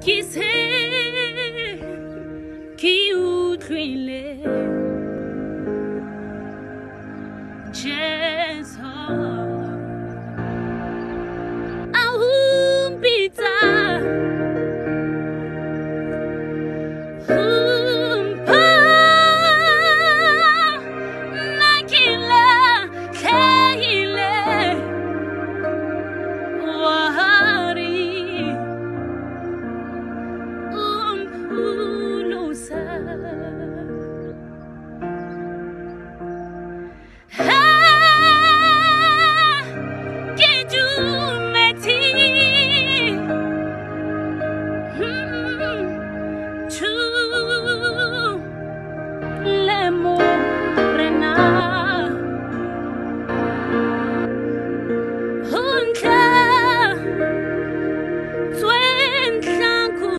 Qui c'est qui utlwile Jesu aumpitsa umpa nakila khile wahari umpulusa to l'amore